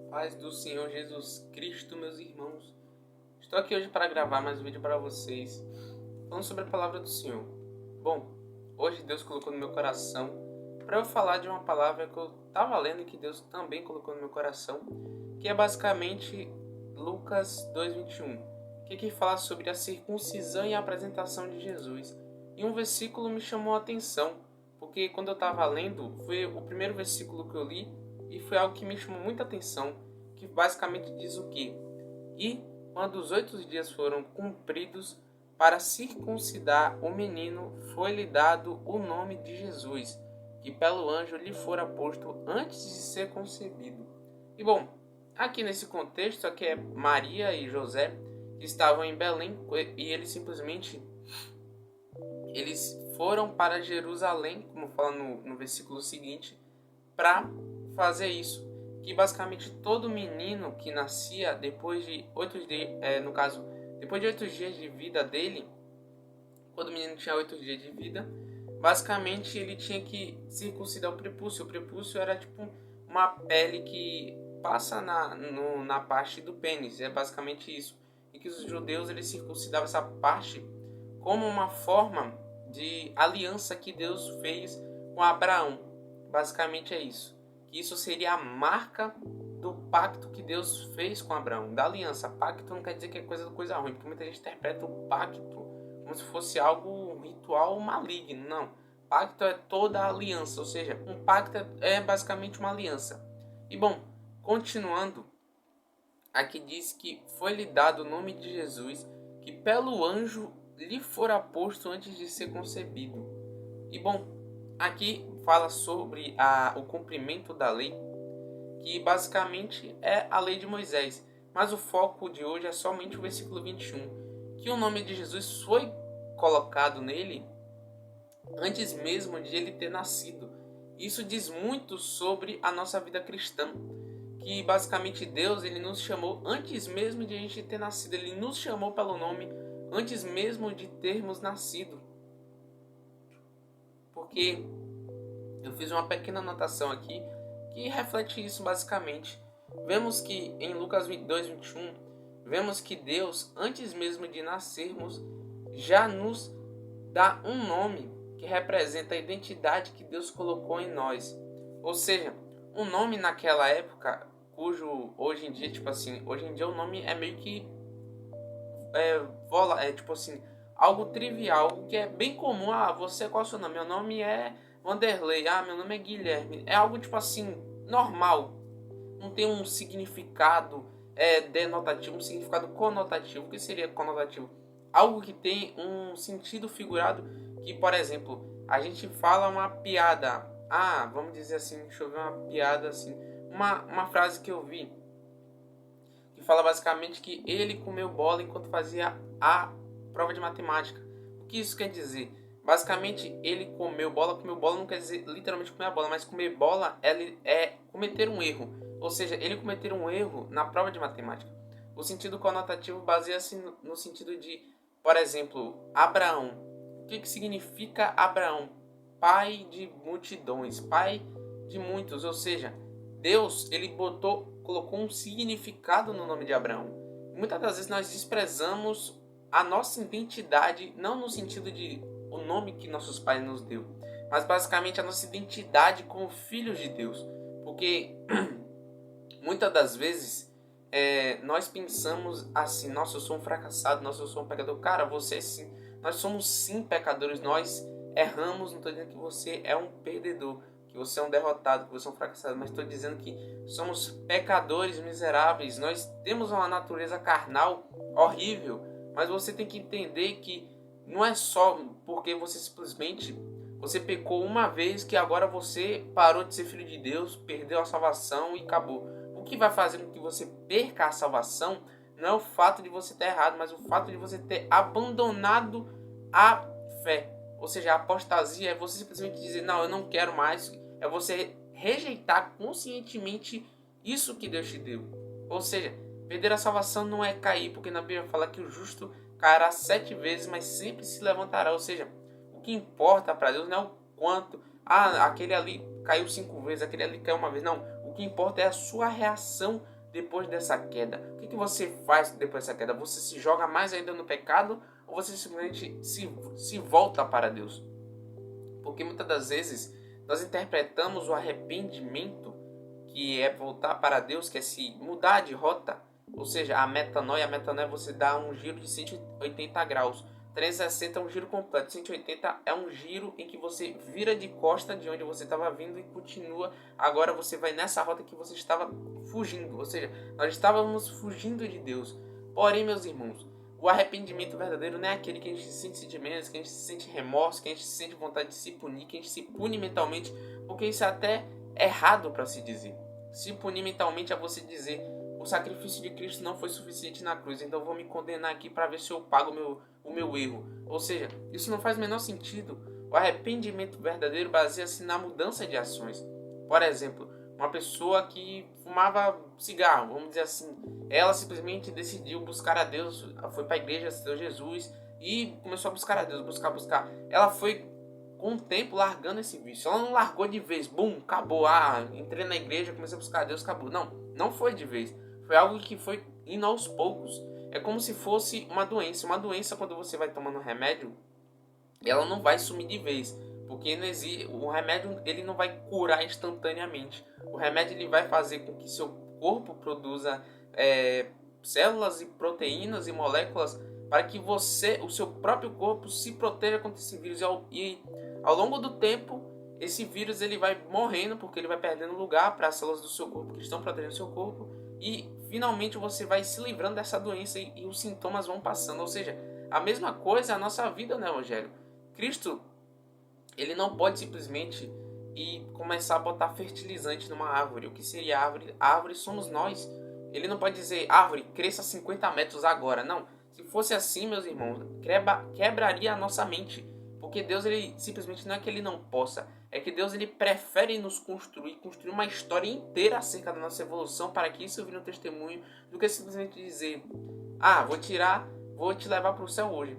Paz do Senhor Jesus Cristo, meus irmãos. Estou aqui hoje para gravar mais um vídeo para vocês, falando sobre a palavra do Senhor. Bom, hoje Deus colocou no meu coração para eu falar de uma palavra que eu estava lendo e que Deus também colocou no meu coração, que é basicamente Lucas 2:21, que fala sobre a circuncisão e a apresentação de Jesus. E um versículo me chamou a atenção, porque quando eu estava lendo, foi o primeiro versículo que eu li, e foi algo que me chamou muita atenção, que basicamente diz o quê? E quando os 8 dias foram cumpridos, para circuncidar o menino, foi-lhe dado o nome de Jesus, que pelo anjo lhe fora posto antes de ser concebido. E bom, aqui nesse contexto, aqui é Maria e José, que estavam em Belém, e eles foram para Jerusalém, como fala no versículo seguinte, para fazer isso. Que basicamente todo menino que nascia depois de 8 dias, depois de 8 dias de vida dele, quando o menino tinha 8 dias de vida, basicamente ele tinha que circuncidar o prepúcio. O prepúcio era tipo uma pele que passa na parte do pênis, é basicamente isso. E que os judeus eles circuncidavam essa parte como uma forma de aliança que Deus fez com Abraão. Basicamente é isso. Que isso seria a marca do pacto que Deus fez com Abraão, da aliança. Pacto não quer dizer que é coisa ruim, porque muita gente interpreta o pacto como se fosse algo um ritual maligno. Não. Pacto é toda a aliança, ou seja, um pacto é basicamente uma aliança. E bom, continuando, aqui diz que foi-lhe dado o nome de Jesus, que pelo anjo lhe fora posto antes de ser concebido. E bom, aqui fala sobre o cumprimento da lei, que basicamente é a lei de Moisés. Mas o foco de hoje é somente o versículo 21, que o nome de Jesus foi colocado nele antes mesmo de ele ter nascido. Isso diz muito sobre a nossa vida cristã, que basicamente Deus ele nos chamou antes mesmo de a gente ter nascido. Ele nos chamou pelo nome antes mesmo de termos nascido. Porque eu fiz uma pequena anotação aqui que reflete isso basicamente. Vemos que em Lucas 2:21, vemos que Deus, antes mesmo de nascermos, já nos dá um nome que representa a identidade que Deus colocou em nós. Ou seja, um nome naquela época, cujo hoje em dia, hoje em dia o nome é meio que algo trivial, algo que é bem comum. Você, qual é o seu nome? Meu nome é Vanderlei. Meu nome é Guilherme. É algo normal. Não tem um significado denotativo, um significado conotativo. O que seria conotativo? Algo que tem um sentido figurado, que, por exemplo, a gente fala uma piada. Vamos dizer assim, deixa eu ver uma piada assim. Uma frase que eu vi, que fala basicamente que ele comeu bola enquanto fazia a prova de matemática. O que isso quer dizer? Basicamente, ele comeu bola não quer dizer literalmente comer a bola, mas comer bola é cometer um erro. Ou seja, ele cometer um erro na prova de matemática. O sentido conotativo baseia-se no sentido de, por exemplo, Abraão. O que significa Abraão? Pai de multidões, pai de muitos. Ou seja, Deus ele colocou um significado no nome de Abraão. Muitas das vezes nós desprezamos a nossa identidade, não no sentido de o nome que nossos pais nos deu, mas basicamente a nossa identidade como filhos de Deus. Porque muitas das vezes nós pensamos assim: nossa, eu sou um fracassado, nossa, eu sou um pecador. Cara, você sim, nós somos sim pecadores, nós erramos. Não estou dizendo que você é um perdedor, que você é um derrotado, que você é um fracassado, mas estou dizendo que somos pecadores miseráveis. Nós temos uma natureza carnal horrível, mas você tem que entender que não é só porque você pecou uma vez que agora você parou de ser filho de Deus, perdeu a salvação e acabou. O que vai fazer com que você perca a salvação não é o fato de você ter errado, mas o fato de você ter abandonado a fé. Ou seja, a apostasia é você simplesmente dizer: não, eu não quero mais. É você rejeitar conscientemente isso que Deus te deu. Ou seja, perder a salvação não é cair, porque na Bíblia fala que o justo cairá 7 vezes, mas sempre se levantará. Ou seja, o que importa para Deus não é o quanto. Aquele ali caiu 5 vezes, aquele ali caiu uma vez. Não, o que importa é a sua reação depois dessa queda? O que você faz depois dessa queda? Você se joga mais ainda no pecado ou você simplesmente se volta para Deus? Porque muitas das vezes nós interpretamos o arrependimento, que é voltar para Deus, que é se mudar de rota, ou seja, a metanoia é você dar um giro de 180 graus. 360 é um giro completo, 180 é um giro em que você vira de costa de onde você estava vindo e continua. Agora você vai nessa rota que você estava fugindo, ou seja, nós estávamos fugindo de Deus. Porém, meus irmãos, o arrependimento verdadeiro não é aquele que a gente se sente sentimentos, que a gente se sente remorso, que a gente se sente vontade de se punir, que a gente se pune mentalmente, porque isso é até errado para se dizer. Se punir mentalmente é você dizer: o sacrifício de Cristo não foi suficiente na cruz, então eu vou me condenar aqui para ver se eu pago o meu erro. Ou seja, isso não faz o menor sentido. O arrependimento verdadeiro baseia-se na mudança de ações. Por exemplo, uma pessoa que fumava cigarro, vamos dizer assim, ela simplesmente decidiu buscar a Deus, foi para a igreja, aceitou Jesus e começou a buscar a Deus, buscar. Ela foi com o tempo largando esse vício. Ela não largou de vez, bum, acabou. Entrei na igreja, comecei a buscar a Deus, acabou. Não, não foi de vez. Foi algo que foi indo aos poucos. É como se fosse uma doença. Uma doença, quando você vai tomando remédio, ela não vai sumir de vez. Porque não existe, o remédio ele não vai curar instantaneamente. O remédio ele vai fazer com que seu corpo produza células e proteínas e moléculas para que o seu próprio corpo se proteja contra esse vírus. E ao longo do tempo, esse vírus ele vai morrendo porque ele vai perdendo lugar para as células do seu corpo que estão protegendo o seu corpo. E finalmente você vai se livrando dessa doença e os sintomas vão passando. Ou seja, a mesma coisa é a nossa vida, né, Rogério? Cristo, ele não pode simplesmente começar a botar fertilizante numa árvore. O que seria árvore? A árvore somos nós. Ele não pode dizer: árvore, cresça 50 metros agora. Não. Se fosse assim, meus irmãos, quebraria a nossa mente. Porque Deus, ele simplesmente não é que ele não possa. É que Deus, ele prefere nos construir uma história inteira acerca da nossa evolução para que isso vire um testemunho, do que simplesmente dizer: vou te levar para o céu hoje.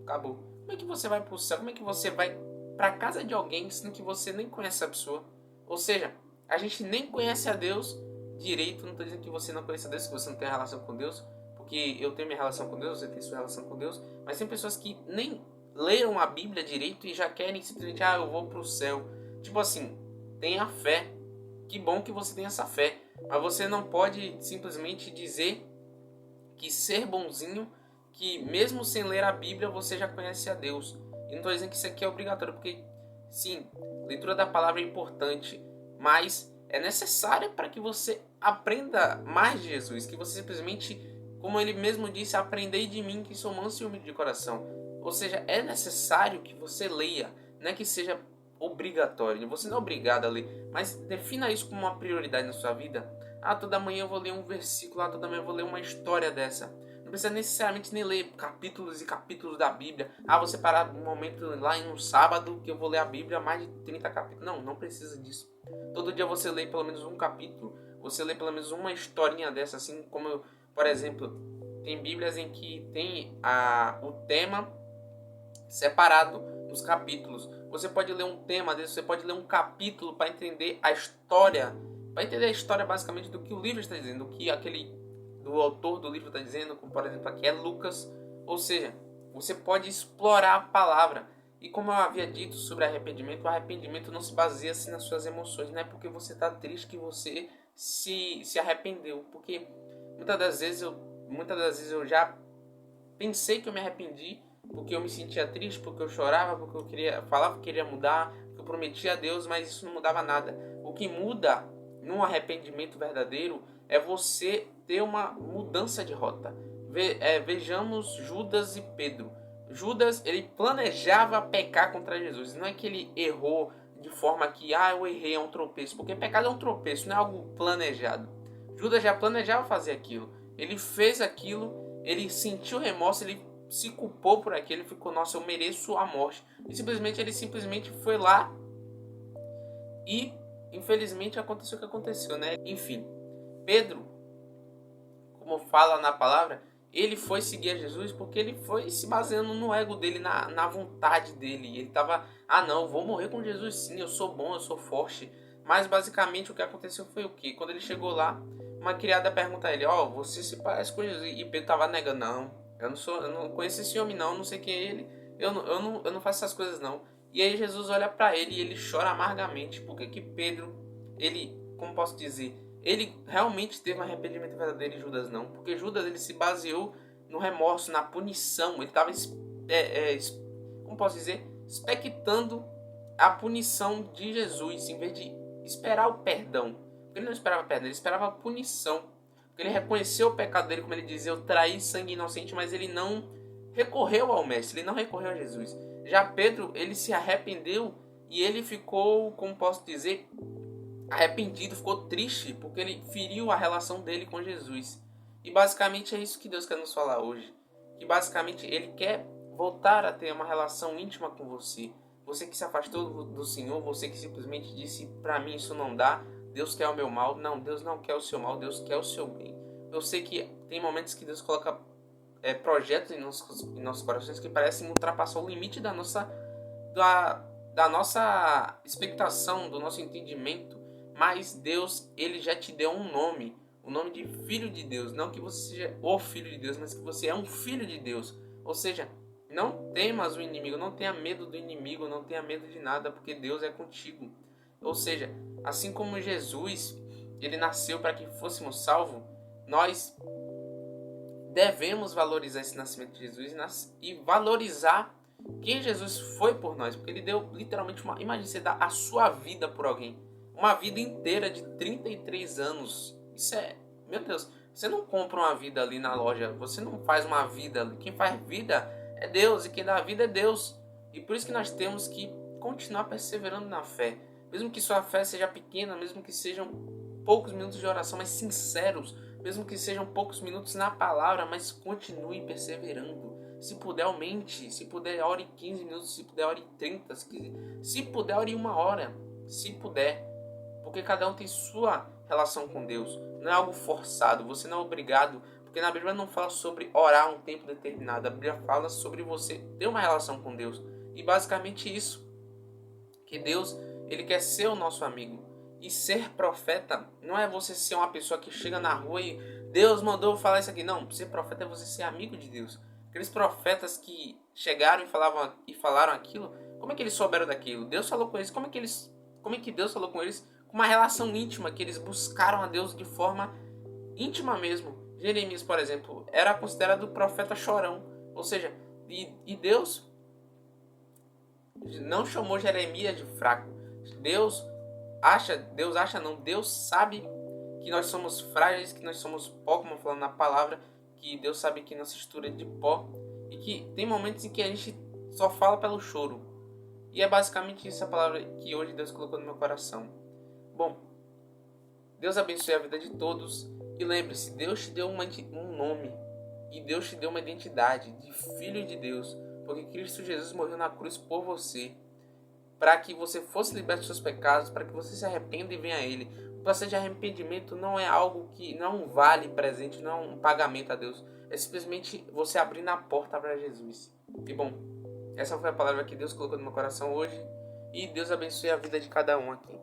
Acabou. Como é que você vai para o céu? Como é que você vai para casa de alguém sendo que você nem conhece a pessoa? Ou seja, a gente nem conhece a Deus direito. Não estou dizendo que você não conhece a Deus, que você não tem relação com Deus, porque eu tenho minha relação com Deus, você tem sua relação com Deus, mas tem pessoas que nem leram a Bíblia direito e já querem simplesmente: eu vou para o céu. Tipo assim, tenha fé. Que bom que você tem essa fé, mas você não pode simplesmente dizer que ser bonzinho, que mesmo sem ler a Bíblia você já conhece a Deus. E não estou dizendo que isso aqui é obrigatório, porque sim, leitura da palavra é importante, mas é necessária para que você aprenda mais de Jesus, que você simplesmente, como ele mesmo disse: aprendei de mim que sou manso e humilde de coração. Ou seja, é necessário que você leia, não é que seja obrigatório, você não é obrigado a ler, mas defina isso como uma prioridade na sua vida. Toda manhã eu vou ler um versículo, toda manhã eu vou ler uma história dessa. Não precisa necessariamente nem ler capítulos e capítulos da Bíblia. Você parar um momento lá em um sábado que eu vou ler a Bíblia, mais de 30 capítulos. Não, não precisa disso. Todo dia você lê pelo menos um capítulo, você lê pelo menos uma historinha dessa, assim como, por exemplo, tem Bíblias em que tem o tema separado nos capítulos. Você pode ler um tema desse, você pode ler um capítulo para entender a história, basicamente do que o livro está dizendo, do que do autor do livro está dizendo, como por exemplo aqui é Lucas. Ou seja, você pode explorar a palavra. E como eu havia dito sobre arrependimento, o arrependimento não se baseia assim nas suas emoções. Não é porque você está triste que você se arrependeu. Porque muitas das vezes eu já pensei que eu me arrependi porque eu me sentia triste, porque eu chorava, porque eu falava que queria mudar, porque eu prometia a Deus, mas isso não mudava nada. O que muda num arrependimento verdadeiro é você ter uma mudança de rota. Vejamos Judas e Pedro. Judas, ele planejava pecar contra Jesus. Não é que ele errou de forma que, eu errei, é um tropeço. Porque pecado é um tropeço, não é algo planejado. Judas já planejava fazer aquilo. Ele fez aquilo, ele sentiu remorso, ele se culpou por aquilo, ele ficou: nossa, eu mereço a morte. E ele simplesmente foi lá e infelizmente aconteceu o que aconteceu, né? Enfim, Pedro, como fala na palavra, ele foi seguir a Jesus porque ele foi se baseando no ego dele, na vontade dele. Ele estava: não, eu vou morrer com Jesus sim, eu sou bom, eu sou forte. Mas basicamente o que aconteceu foi o quê? Quando ele chegou lá, uma criada pergunta a ele, você se parece com Jesus? E Pedro tava negando, não, eu não conheço esse homem não, não sei quem é ele, eu não faço essas coisas não. E aí Jesus olha para ele e ele chora amargamente. Por que Pedro, ele, como posso dizer, ele realmente teve um arrependimento verdadeiro e Judas não? Porque Judas, ele se baseou no remorso, na punição, ele estava, como posso dizer, expectando a punição de Jesus, em vez de esperar o perdão. Porque ele não esperava perdão, ele esperava a punição. Porque ele reconheceu o pecado dele, como ele dizia, eu traí sangue inocente, mas ele não recorreu ao mestre, ele não recorreu a Jesus. Já Pedro, ele se arrependeu e ele ficou, como posso dizer, arrependido, ficou triste, porque ele feriu a relação dele com Jesus. E basicamente é isso que Deus quer nos falar hoje. Que basicamente ele quer voltar a ter uma relação íntima com você. Você que se afastou do Senhor, você que simplesmente disse, para mim isso não dá, Deus quer o meu mal. Não, Deus não quer o seu mal, Deus quer o seu bem. Eu sei que tem momentos que Deus coloca projetos em nossos corações que parecem ultrapassar o limite da nossa expectação, do nosso entendimento. Mas Deus, ele já te deu um nome, o nome de Filho de Deus. Não que você seja o Filho de Deus, mas que você é um Filho de Deus. Ou seja, não temas o inimigo, não tenha medo do inimigo, não tenha medo de nada, porque Deus é contigo. Ou seja, assim como Jesus, ele nasceu para que fôssemos salvos, nós devemos valorizar esse nascimento de Jesus e valorizar quem Jesus foi por nós. Porque ele deu literalmente imagine você dar a sua vida por alguém. Uma vida inteira de 33 anos. Isso é, meu Deus, você não compra uma vida ali na loja, você não faz uma vida ali. Quem faz vida é Deus e quem dá a vida é Deus. E por isso que nós temos que continuar perseverando na fé. Mesmo que sua fé seja pequena, mesmo que sejam poucos minutos de oração, mas sinceros, mesmo que sejam poucos minutos na palavra, mas continue perseverando. Se puder, aumente. Se puder, ore 15 minutos. Se puder, ore 30. Se puder, ore 1 hora. Se puder. Porque cada um tem sua relação com Deus. Não é algo forçado. Você não é obrigado. Porque na Bíblia não fala sobre orar um tempo determinado. A Bíblia fala sobre você ter uma relação com Deus. E basicamente isso. Que Deus, ele quer ser o nosso amigo. E ser profeta não é você ser uma pessoa que chega na rua e Deus mandou falar isso aqui. Não, ser profeta é você ser amigo de Deus. Aqueles profetas que chegaram e falaram aquilo, como é que eles souberam daquilo? Deus falou com eles. Como é que Deus falou com eles? Com uma relação íntima, que eles buscaram a Deus de forma íntima mesmo. Jeremias, por exemplo, era considerado o profeta chorão. Ou seja, e Deus não chamou Jeremias de fraco. Deus sabe que nós somos frágeis, que nós somos pó, como falando na palavra, que Deus sabe que nossa estrutura é de pó e que tem momentos em que a gente só fala pelo choro. E é basicamente isso a palavra que hoje Deus colocou no meu coração. Bom, Deus abençoe a vida de todos e lembre-se, Deus te deu um nome e Deus te deu uma identidade de Filho de Deus, porque Cristo Jesus morreu na cruz por você, para que você fosse liberto dos seus pecados, para que você se arrependa e venha a Ele. O processo de arrependimento não é algo que não vale presente, não é um pagamento a Deus. É simplesmente você abrindo a porta para Jesus. E bom, essa foi a palavra que Deus colocou no meu coração hoje. E Deus abençoe a vida de cada um aqui.